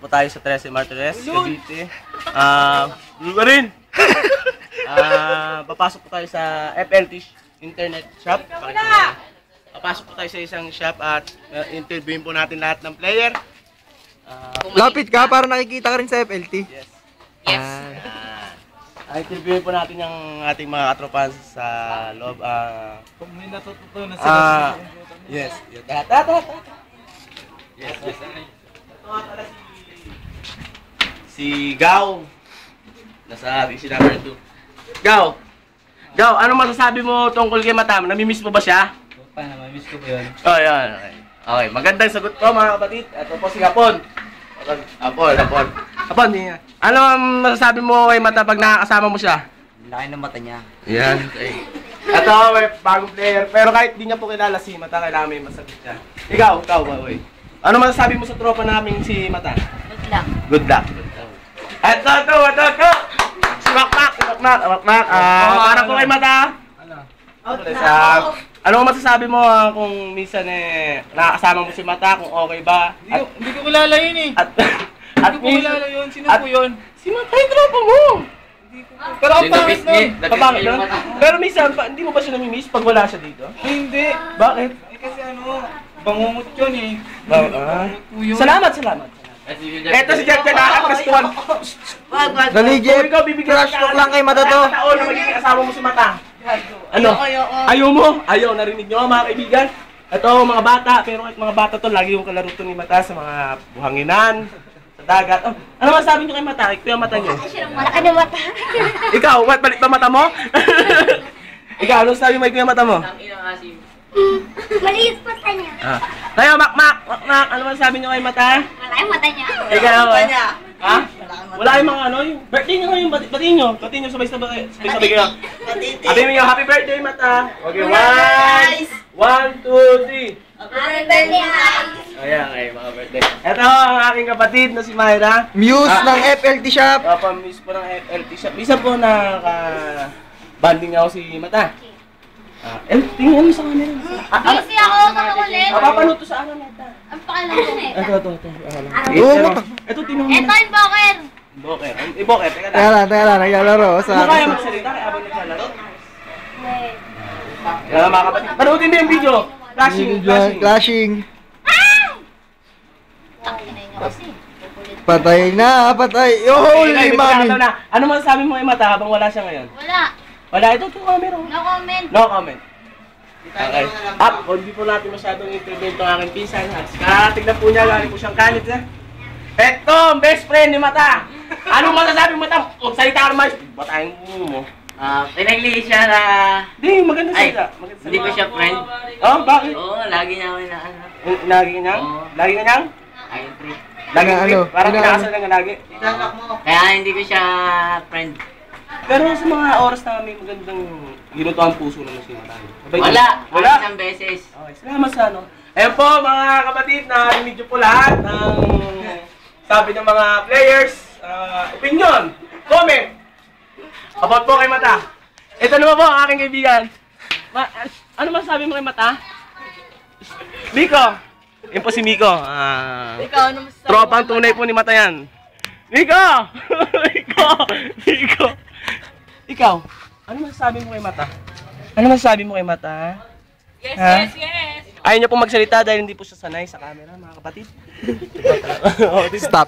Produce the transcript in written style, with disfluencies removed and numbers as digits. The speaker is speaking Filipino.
po tayo sa 13 Martires, Cavite. Ano rin? Papasok po tayo sa FLT Internet Shop. Papasok po tayo sa isang shop at interviewin po natin lahat ng player. Lapit ka para nakikita ka rin sa FLT. Yes. Yes. Interviewin po natin yung ating mga katropan sa loob. Kung may natututunan sila sa computer mo. Yes. Yes. Si Gao. Nasa DC number 2. Gao, ano masasabi mo tungkol kay Matam? Namimiss mo ba siya? Paano, mamimiss ko ba yun? Oh, yan. Okay, magandang sagot po mga kapatid. Ito po si Hapon. Hapon. Ano ang masasabi mo kay Matam pag nakakasama mo siya? Laki ng mata niya. Yan. Okay. Ito, may bagong player. Pero kahit di niya po kilala si Mata, kailangan may masagot siya. Ikaw ba, oy? Ano masasabi mo sa tropa namin si Mata? Good luck. Good luck. Ito. Si Makmak. Para po kay Mata. Ano masasabi mo kung minsan nakakasama mo si Mata, kung okay ba? Hindi ko kilala yun eh. At Hindi ko kilala yun. Sino po yun? Si Mata yung tropa mo. Pero ang pangit nun. Kapangit nun? Pero minsan, hindi mo ba siya namimiss pag wala siya dito? Hindi. Bakit? Kasi bangungot yun eh. Salamat. Eto si Jack na Prestuan. Dali, Jeff. Ikaw, bibigyan Crush talk lang kay Mata to. Taon na magiging asawa mo si Mata. Ano? Ayaw mo? Ayaw, narinig nyo mga kaibigan. Ito mga bata, pero kahit mga bata to, lagi yung kalaro to ni Mata sa mga buhanginan, sa dagat. Oh, ano masasabi nyo kay Mata? Ito yung mata nyo. Malaki na mata. Ikaw, balik ba mata mo? Ikaw, ano sabi mo yung mata mo? Maliit mata niya. Tayo, Makmak, ano masasabi nyo kay Mata? Malaki mata niya. Ikaw, ha? Wala yung mga yung birthday nyo ngayon, batiin nyo, sabay-sabay kayo. Happy mo happy birthday, Mata. Okay, 1, 2, 3. Happy birthday, guys. Ayan, mga birthday. Ito ang aking kapatid na si Myra. Muse ng FLT shop. Muse po ng FLT shop. Bisa po banding ako si Mata. Tingnan mo sa camera. Busy ako, kukulit. Papanood to sa ano, Mata. Ang pakialam ko na Ito. Ito, tinong mo. Ito yung boker. Boker, teka Teka lang. lang, naglalaro. Ano kaya magsalita kaya abang naglalaro? Kaya mga kapatid, panoodin mo yung video. Clashing. Takinay niyo kasi. Patay na, patay. Holy mami. Ano masasabi mo kay Mata habang wala siya ngayon? Wala. Ito camera. No comment. Okay. Hindi po natin masyadong interview itong aking pinsan. Tignan po niya, galing po siyang kanit na. Eto, best friend ni Mata. Anong masasabi mo, Mata? Huwag salita ka naman. Batayin mo. Pinaglihi siya na... Hindi, maganda Ay, salita. hindi ko siya friend. Oh, bakit? Oo, lagi niya ako inaano. Lagi ka niyang? Oo. Lagi ka niyang? Ayun, pre. Lagi ka Ano? Parang Ano? pinakasal na lagi. Kaya hindi ko siya friend. Pero sa mga oras na may magandang ginuto ang puso naman si Mata. Wala. Wala? Isang beses. Okay, salamat sa ano. Ayan po mga kapatid, narinig niyo po lahat ng sabi ng mga players, opinion, comment about po kay Mata. Ito naman po ang aking kaibigan. Ano masasabi mo kay Mata? Miko! Yan po si Miko. Ikaw, ano masasabi? Tropang tunay po ni Mata yan. Miko! Miko! Ikaw, ano masasabi mo kay Mata? Ano masasabi mo kay Mata? Yes. Ayaw niya pong magsalita dahil hindi po siya sanay sa camera, mga kapatid. Stop.